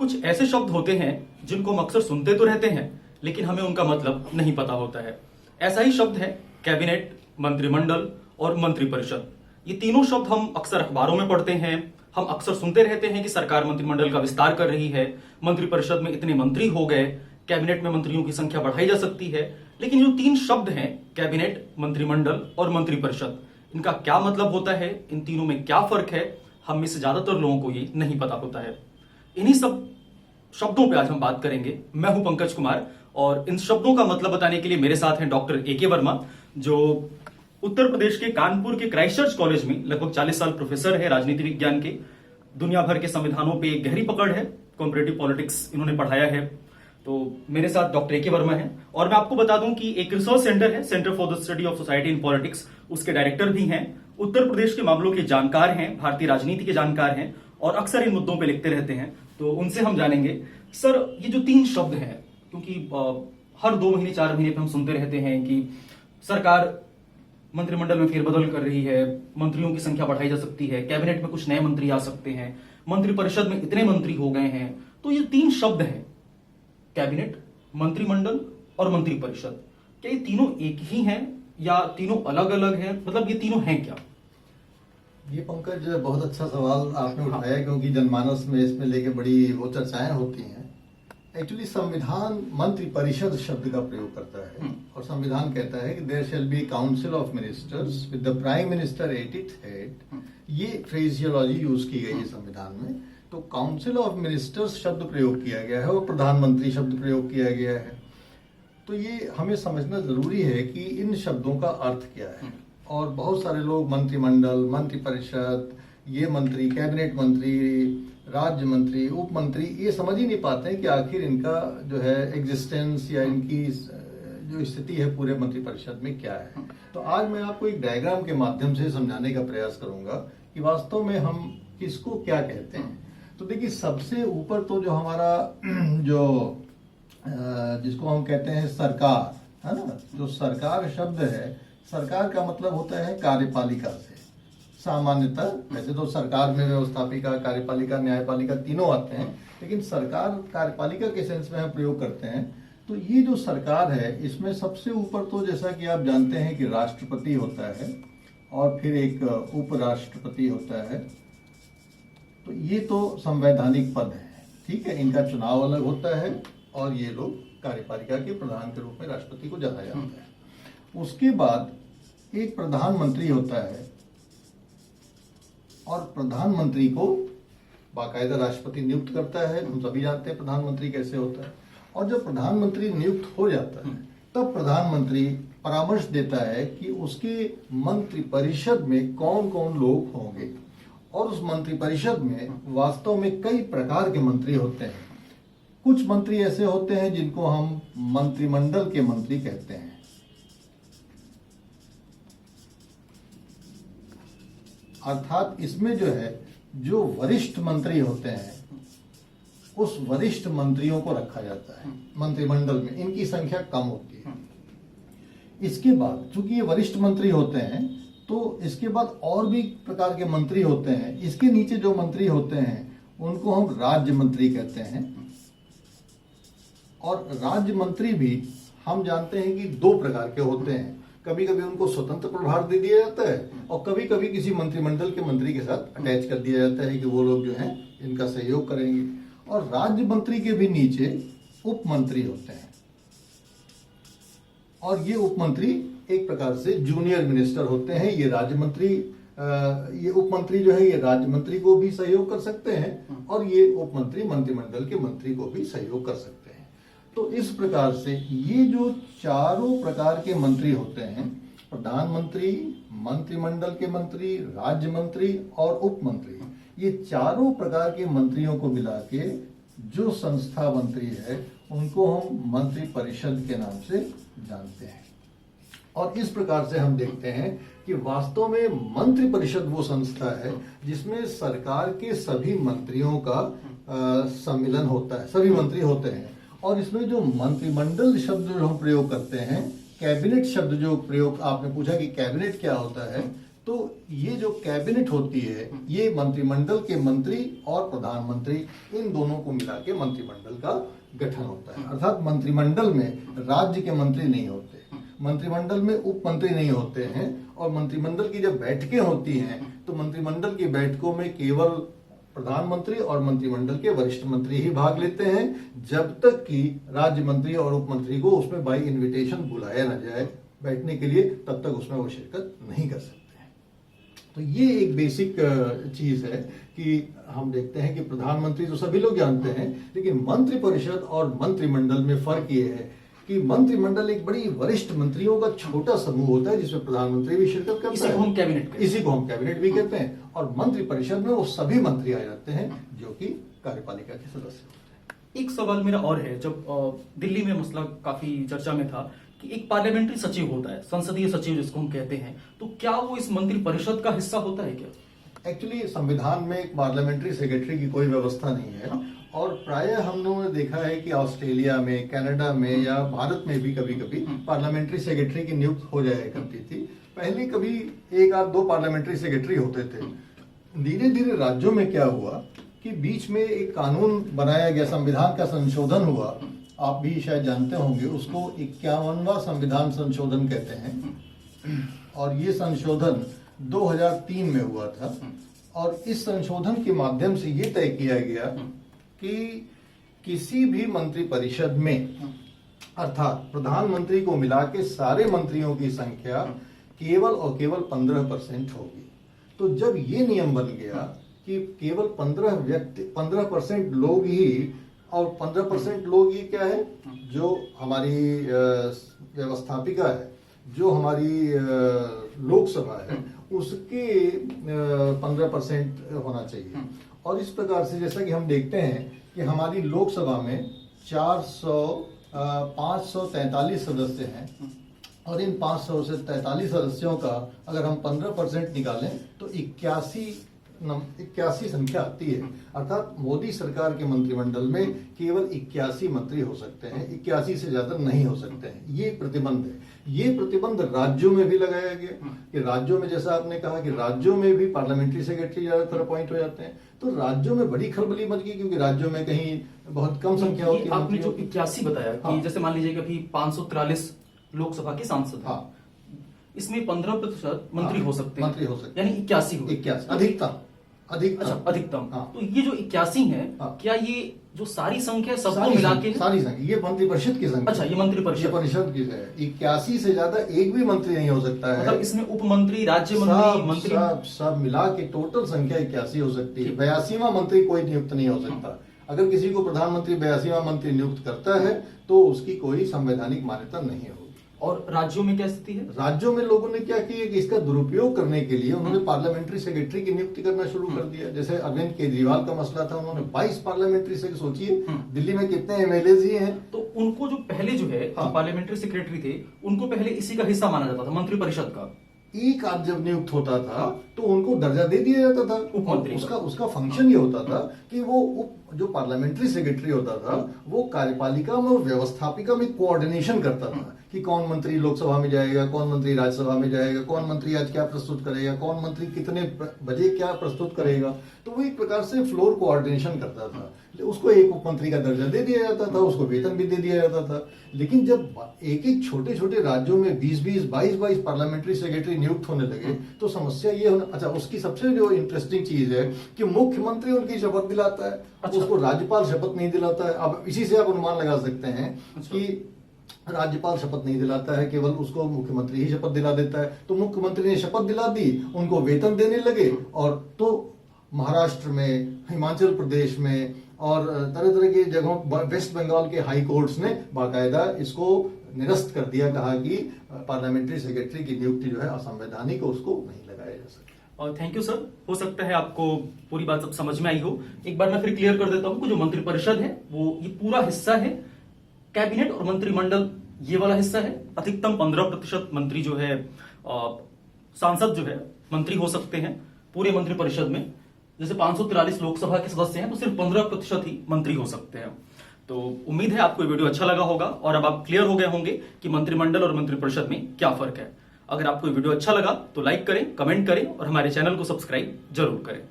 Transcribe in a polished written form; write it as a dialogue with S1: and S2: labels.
S1: कुछ ऐसे शब्द होते हैं जिनको हम अक्सर सुनते तो रहते हैं लेकिन हमें उनका मतलब नहीं पता होता है। ऐसा ही शब्द है कैबिनेट, मंत्रिमंडल और मंत्रिपरिषद। ये तीनों शब्द हम अक्सर अखबारों में पढ़ते हैं, हम अक्सर सुनते रहते हैं कि सरकार मंत्रिमंडल का विस्तार कर रही है, मंत्रिपरिषद में इतने मंत्री हो गए, कैबिनेट में मंत्रियों की संख्या बढ़ाई जा सकती है। लेकिन जो तीन शब्द हैं कैबिनेट, मंत्रिमंडल और मंत्रिपरिषद, इनका क्या मतलब होता है, इन तीनों में क्या फर्क है, हम में से ज्यादातर लोगों को ये नहीं पता होता है। इन्हीं सब शब्दों पे आज हम बात करेंगे। मैं हूं पंकज कुमार और इन शब्दों का मतलब बताने के लिए मेरे साथ हैं डॉक्टर ए.के. वर्मा, जो उत्तर प्रदेश के कानपुर के क्राइस्टचर्च कॉलेज में लगभग 40 साल प्रोफेसर है राजनीति विज्ञान के। दुनिया भर के संविधानों पे गहरी पकड़ है, कॉम्परेटिव पॉलिटिक्स इन्होंने पढ़ाया है। तो मेरे साथ डॉक्टर ए.के. वर्मा है और मैं आपको बता दूं कि एक रिसर्च सेंटर है, centre for the study of society in politics, उसके डायरेक्टर भी हैं। उत्तर प्रदेश के मामलों के जानकार हैं, भारतीय राजनीति के जानकार हैं और अक्सर इन मुद्दों पे लिखते रहते हैं। तो उनसे हम जानेंगे, सर ये जो तीन शब्द हैं, क्योंकि हर 2 महीने 4 महीने पे हम सुनते रहते हैं कि सरकार मंत्रिमंडल में फेरबदल कर रही है, मंत्रियों की संख्या बढ़ाई जा सकती है, कैबिनेट में कुछ नए मंत्री आ सकते हैं, मंत्रिपरिषद में इतने मंत्री हो गए हैं। तो ये तीन शब्द हैं, कैबिनेट, मंत्रिमंडल और मंत्रिपरिषद, क्या ये तीनों एक ही हैं या तीनों अलग अलग हैं? मतलब ये तीनों हैं क्या?
S2: ये पंकज बहुत अच्छा सवाल आपने उठाया, क्योंकि जनमानस में इसमें लेके बड़ी वो चर्चाएं होती हैं। एक्चुअली संविधान मंत्रिपरिषद शब्द का प्रयोग करता है और संविधान कहता है कि there shall be council of ministers with the prime minister at its head. ये फ्रेजियोलॉजी यूज की गई है संविधान में। तो काउंसिल ऑफ मिनिस्टर्स शब्द प्रयोग किया गया है और प्रधानमंत्री शब्द प्रयोग किया गया है। तो ये हमें समझना जरूरी है कि इन शब्दों का अर्थ क्या है। और बहुत सारे लोग मंत्रिमंडल, मंत्रिपरिषद, ये मंत्री, कैबिनेट मंत्री, राज्य मंत्री, उप मंत्री, ये समझ ही नहीं पाते हैं कि आखिर इनका जो है एग्जिस्टेंस या इनकी जो स्थिति है पूरे मंत्रिपरिषद में क्या है। तो आज मैं आपको एक डायग्राम के माध्यम से समझाने का प्रयास करूंगा कि वास्तव में हम किसको क्या कहते हैं। तो देखिए, सबसे ऊपर तो जो हमारा जो जिसको हम कहते हैं सरकार, है ना, जो सरकार शब्द है, सरकार का मतलब होता है कार्यपालिका से। सामान्यतः वैसे तो सरकार में व्यवस्थापिका, कार्यपालिका, न्यायपालिका तीनों आते हैं, लेकिन सरकार कार्यपालिका के सेंस में हम प्रयोग करते हैं। तो ये जो सरकार है, इसमें सबसे ऊपर तो जैसा कि आप जानते हैं कि राष्ट्रपति होता है और फिर एक उपराष्ट्रपति होता है। तो ये तो संवैधानिक पद है, ठीक है, इनका चुनाव अलग होता है और ये लोग कार्यपालिका के प्रधान के रूप में राष्ट्रपति को जाना जाता है। उसके बाद एक प्रधानमंत्री होता है और प्रधानमंत्री को बाकायदा राष्ट्रपति नियुक्त करता है। हम सभी जानते हैं प्रधानमंत्री कैसे होता है। और जब प्रधानमंत्री नियुक्त हो जाता है तब प्रधानमंत्री परामर्श देता है कि उसके मंत्रिपरिषद में कौन कौन लोग होंगे। और उस मंत्रिपरिषद में वास्तव में कई प्रकार के मंत्री होते हैं। कुछ मंत्री ऐसे होते हैं जिनको हम मंत्रिमंडल के मंत्री कहते हैं। अर्थात इसमें जो है, जो वरिष्ठ मंत्री होते हैं उस वरिष्ठ मंत्रियों को रखा जाता है मंत्रिमंडल में। इनकी संख्या कम होती है। इसके बाद चूंकि ये वरिष्ठ मंत्री होते हैं, तो इसके बाद और भी प्रकार के मंत्री होते हैं। इसके नीचे जो मंत्री होते हैं उनको हम राज्य मंत्री कहते हैं। और राज्य मंत्री भी हम जानते हैं कि 2 प्रकार के होते हैं। कभी कभी उनको स्वतंत्र प्रभार दे दिया जाता है और कभी कभी किसी मंत्रिमंडल के मंत्री के साथ अटैच कर दिया जाता है कि वो लोग जो हैं इनका सहयोग करेंगे। और राज्य मंत्री के भी नीचे उप मंत्री होते हैं और ये उप मंत्री एक प्रकार से जूनियर मिनिस्टर होते हैं। ये राज्य मंत्री, ये उप मंत्री जो है ये राज्य मंत्री को भी सहयोग कर सकते हैं और ये उप मंत्री मंत्रिमंडल के मंत्री को भी सहयोग कर सकते हैं। तो इस प्रकार से ये जो चारों प्रकार के मंत्री होते हैं, प्रधानमंत्री, मंत्रिमंडल के मंत्री, राज्य मंत्री और उप मंत्री, ये चारों प्रकार के मंत्रियों को मिला के जो संस्था मंत्री है उनको हम मंत्रिपरिषद के नाम से जानते हैं। और इस प्रकार से हम देखते हैं कि वास्तव में मंत्रिपरिषद वो संस्था है जिसमें सरकार के सभी मंत्रियों का सम्मिलन होता है, सभी मंत्री होते हैं। और इसमें जो मंत्रिमंडल शब्द जो हम प्रयोग करते हैं, कैबिनेट शब्द जो प्रयोग, आपने पूछा कि कैबिनेट क्या होता है, तो ये जो कैबिनेट होती है, ये मंत्रिमंडल के मंत्री और प्रधानमंत्री इन दोनों को मिला के मंत्रिमंडल का गठन होता है। अर्थात मंत्रिमंडल में राज्य के मंत्री नहीं होते, मंत्रिमंडल में उप मंत्री नहीं होते हैं, और मंत्रिमंडल की जब बैठकें होती हैं तो मंत्रिमंडल की बैठकों में केवल प्रधानमंत्री और मंत्रिमंडल के वरिष्ठ मंत्री ही भाग लेते हैं, जब तक कि राज्य मंत्री और उप मंत्री को उसमें बाय इनविटेशन बुलाया न जाए बैठने के लिए, तब तक उसमें वो शिरकत नहीं कर सकते हैं। तो ये एक बेसिक चीज है कि हम देखते हैं कि प्रधानमंत्री तो सभी लोग जानते हैं, लेकिन मंत्रिपरिषद और मंत्रिमंडल में फर्क ये है कि मंत्रिमंडल एक बड़ी वरिष्ठ मंत्रियों का छोटा समूह होता है जिसमें प्रधानमंत्री भी शिरकत करता है, इसी को हम कैबिनेट भी कहते हैं, और मंत्रिपरिषद में वो सभी मंत्री आ जाते हैं जो कि कार्यपालिका के सदस्य होते हैं।
S1: एक सवाल मेरा और है, जब दिल्ली में मसला काफी चर्चा में था कि एक पार्लियामेंट्री सचिव होता है, संसदीय सचिव जिसको हम कहते हैं, तो क्या वो इस मंत्रिपरिषद का हिस्सा होता है क्या?
S2: एक्चुअली संविधान में एक पार्लियामेंट्री सेक्रेटरी की कोई व्यवस्था नहीं है, और प्रायः हम लोगों ने देखा है कि ऑस्ट्रेलिया में, कनाडा में या भारत में भी कभी कभी पार्लियामेंट्री सेक्रेटरी की नियुक्ति हो जाया करती थी। पहले कभी एक आध दो पार्लियामेंट्री सेक्रेटरी होते थे। धीरे धीरे राज्यों में क्या हुआ कि बीच में एक कानून बनाया गया, संविधान का संशोधन हुआ, आप भी शायद जानते होंगे उसको, 51वां संविधान संशोधन कहते हैं, और ये संशोधन 2003 में हुआ था। और इस संशोधन के माध्यम से ये तय किया गया कि किसी भी मंत्रिपरिषद में, अर्थात प्रधानमंत्री को मिला के सारे मंत्रियों की संख्या केवल और केवल 15% होगी। तो जब ये नियम बन गया कि केवल 15% लोग ही, और 15% लोग ये क्या है, जो हमारी व्यवस्थापिका है, जो हमारी लोकसभा है, उसके 15% होना चाहिए। और इस प्रकार से जैसा कि हम देखते हैं कि हमारी लोकसभा में 543 सदस्य हैं, और इन 543 सदस्यों का अगर हम 15% निकालें तो 81 संख्या आती है। अर्थात मोदी सरकार के मंत्रिमंडल में केवल 81 मंत्री हो सकते हैं, 81 से ज्यादा नहीं हो सकते हैं। ये प्रतिबंध है। ये प्रतिबंध राज्यों में भी लगाया गया कि राज्यों में, जैसा आपने कहा कि राज्यों में भी पार्लियामेंट्री सेक्रेटरी ज्यादातर अपॉइंट हो जाते हैं, तो राज्यों में बड़ी खलबली मच गई, क्योंकि राज्यों में कहीं बहुत कम संख्या होती है।
S1: आपने जो 81 बताया कि जैसे मान लीजिए कि अभी 543 लोकसभा के सांसद हैं, इसमें 15% मंत्री हो सकते हैं, यानी 81
S2: अधिकतम।
S1: तो ये जो 81 है, क्या ये जो सारी संख्या सबको मिला के,
S2: सारी संख्या, ये मंत्रिपरिषद की संख्या।
S1: अच्छा, ये मंत्रिपरिषद
S2: की है। 81 से ज्यादा एक भी मंत्री नहीं हो सकता है।
S1: मतलब इसमें उप मंत्री, राज्य मंत्री,
S2: सब मिला के टोटल संख्या 81 हो सकती है। 82वां मंत्री कोई नियुक्त नहीं हो सकता। अगर किसी को प्रधानमंत्री 82वां मंत्री नियुक्त करता है तो उसकी कोई संवैधानिक मान्यता नहीं होगी।
S1: और राज्यों में क्या स्थिति है?
S2: राज्यों में लोगों ने क्या किया कि इसका दुरुपयोग करने के लिए उन्होंने पार्लियामेंट्री सेक्रेटरी की नियुक्ति करना शुरू कर दिया। जैसे अरविंद केजरीवाल का मसला था, उन्होंने 22 पार्लियामेंट्री से, सोचिए दिल्ली में कितने एमएलए ही हैं।
S1: तो उनको जो पहले जो है पार्लियामेंट्री सेक्रेटरी थे, उनको पहले इसी का हिस्सा माना जाता था, मंत्रिपरिषद का।
S2: एक आध जब नियुक्त होता था तो उनको दर्जा दे दिया जाता था
S1: उप मंत्री।
S2: उसका फंक्शन ये होता था कि वो जो पार्लियामेंट्री सेक्रेटरी होता था वो कार्यपालिका में और व्यवस्थापिका में कोऑर्डिनेशन करता था कि कौन मंत्री लोकसभा में जाएगा, कौन मंत्री राज्यसभा में जाएगा, कौन मंत्री आज क्या प्रस्तुत करेगा, कौन मंत्री कितने बजे क्या प्रस्तुत करेगा। तो वो एक प्रकार से फ्लोर कोऑर्डिनेशन करता था। उसको एक उप मंत्री का दर्जा दे दिया जाता था, उसको वेतन भी दे दिया जाता था। लेकिन जब एक एक छोटे छोटे राज्यों में 20-20, 22-22 पार्लियामेंट्री सेक्रेटरी नियुक्त होने लगे तो समस्या ये होना, अच्छा उसकी सबसे जो इंटरेस्टिंग चीज है कि मुख्यमंत्री उनकी शपथ दिलाता है, उसको राज्यपाल शपथ नहीं दिलाता है। अब इसी से आप अनुमान लगा सकते हैं कि राज्यपाल शपथ नहीं दिलाता है, केवल उसको मुख्यमंत्री ही शपथ दिला देता है। तो मुख्यमंत्री ने शपथ दिला दी, उनको वेतन देने लगे, और तो महाराष्ट्र में, हिमाचल प्रदेश में और तरह तरह की जगहों, वेस्ट बंगाल के हाई कोर्ट्स ने बाकायदा इसको निरस्त कर दिया, कहा कि पार्लियामेंट्री सेक्रेटरी की नियुक्ति जो है असंवैधानिक, उसको नहीं लगाया जा सकता।
S1: और थैंक यू सर, हो सकता है आपको पूरी बात अब समझ में आई हो। एक बार मैं फिर क्लियर कर देता हूं कि जो मंत्रिपरिषद है वो ये पूरा हिस्सा है, कैबिनेट और मंत्रिमंडल ये वाला हिस्सा है। अधिकतम 15% मंत्री जो है, सांसद जो है मंत्री हो सकते हैं पूरे मंत्रिपरिषद में। जैसे 543 लोकसभा के सदस्य हैं तो सिर्फ 15% ही मंत्री हो सकते हैं। तो उम्मीद है आपको ये वीडियो अच्छा लगा होगा और अब आप क्लियर हो गए होंगे कि मंत्रिमंडल और मंत्रिपरिषद में क्या फर्क है। अगर आपको वीडियो अच्छा लगा तो लाइक करें, कमेंट करें और हमारे चैनल को सब्सक्राइब जरूर करें।